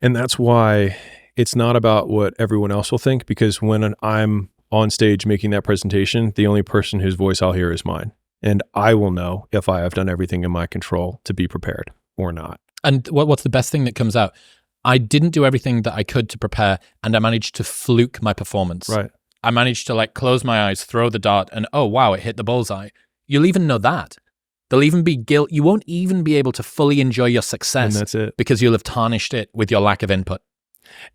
And that's why it's not about what everyone else will think, because when I'm on stage making that presentation, the only person whose voice I'll hear is mine. And I will know if I have done everything in my control to be prepared or not. And what's the best thing that comes out? I didn't do everything that I could to prepare, and I managed to fluke my performance. Right. I managed to like close my eyes, throw the dart, and oh wow, it hit the bullseye. You'll even know that. There'll even be guilt. You won't even be able to fully enjoy your success. And that's it. Because you'll have tarnished it with your lack of input.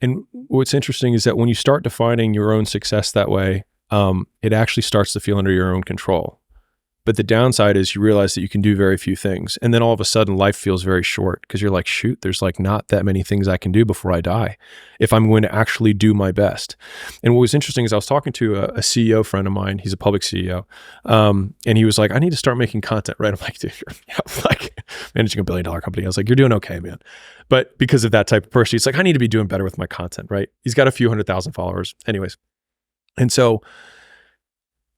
And what's interesting is that when you start defining your own success that way, it actually starts to feel under your own control. But the downside is you realize that you can do very few things. And then all of a sudden life feels very short because you're like, shoot, there's like not that many things I can do before I die if I'm going to actually do my best. And what was interesting is I was talking to a CEO friend of mine. He's a public CEO. And he was like, I need to start making content, right? I'm like, dude, you're like managing $1 billion company. I was like, you're doing okay, man. But because of that type of person, he's like, I need to be doing better with my content, right? He's got a few 100,000 followers anyways. And so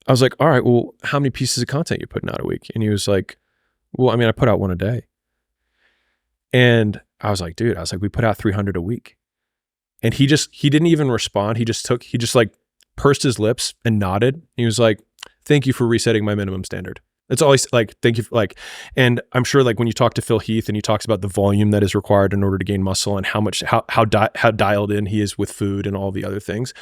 I was like, all right, well, how many pieces of content you putting out a week? And he was like, well, I mean, I put out one a day. And I was like, dude, we put out 300 a week. And he didn't even respond. He just like pursed his lips and nodded. He was like, thank you for resetting my minimum standard. It's always like, thank you. And I'm sure like when you talk to Phil Heath and he talks about the volume that is required in order to gain muscle and how dialed in he is with food and all the other things.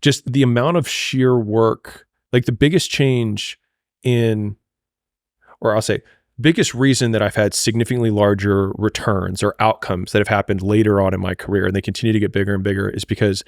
Just the amount of sheer work, like the biggest change biggest reason that I've had significantly larger returns or outcomes that have happened later on in my career, and they continue to get bigger and bigger, is because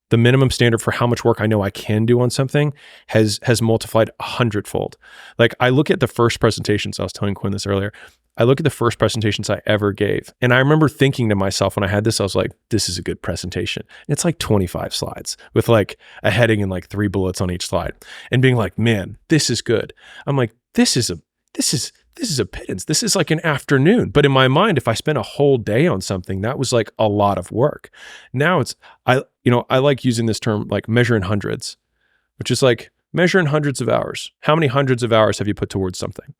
the minimum standard for how much work I know I can do on something has multiplied 100-fold. Like I look at the first presentations, I was telling Quinn this earlier, I look at the first presentations I ever gave. And I remember thinking to myself when I had this, I was like, this is a good presentation. And it's like 25 slides with like a heading and like 3 bullets on each slide and being like, man, this is good. I'm like, this is a pittance. This is like an afternoon. But in my mind, if I spent a whole day on something, that was like a lot of work. Now I like using this term like measure in hundreds, which is like measure in hundreds of hours. How many hundreds of hours have you put towards something?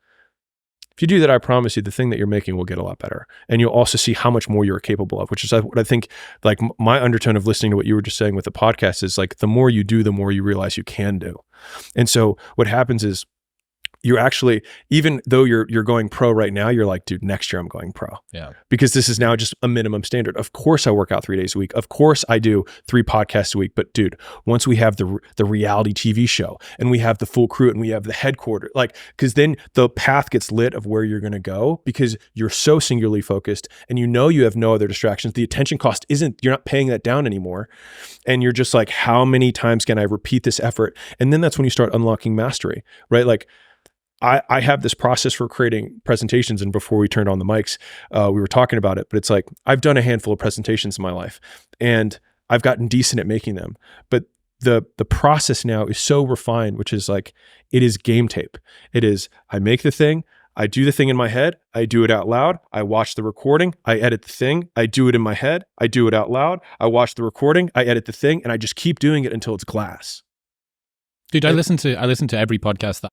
If you do that, I promise you the thing that you're making will get a lot better. And you'll also see how much more you're capable of, which is what I think, like my undertone of listening to what you were just saying with the podcast is like, the more you do, the more you realize you can do. And so what happens is you're actually, even though you're going pro right now, you're like, dude, next year I'm going pro. Yeah. Because this is now just a minimum standard. Of course I work out 3 days a week. Of course I do 3 podcasts a week. But dude, once we have the reality TV show and we have the full crew and we have the headquarters, like, because then the path gets lit of where you're going to go because you're so singularly focused and you have no other distractions. The attention cost you're not paying that down anymore. And you're just like, how many times can I repeat this effort? And then that's when you start unlocking mastery, right? Like, I have this process for creating presentations, and before we turned on the mics, we were talking about it, but it's like, I've done a handful of presentations in my life and I've gotten decent at making them, but the process now is so refined, which is like, it is game tape. It is, I make the thing, I do the thing in my head, I do it out loud, I watch the recording, I edit the thing, I do it in my head, I do it out loud, I watch the recording, I edit the thing, and I just keep doing it until it's glass. Dude, I listen to every podcast that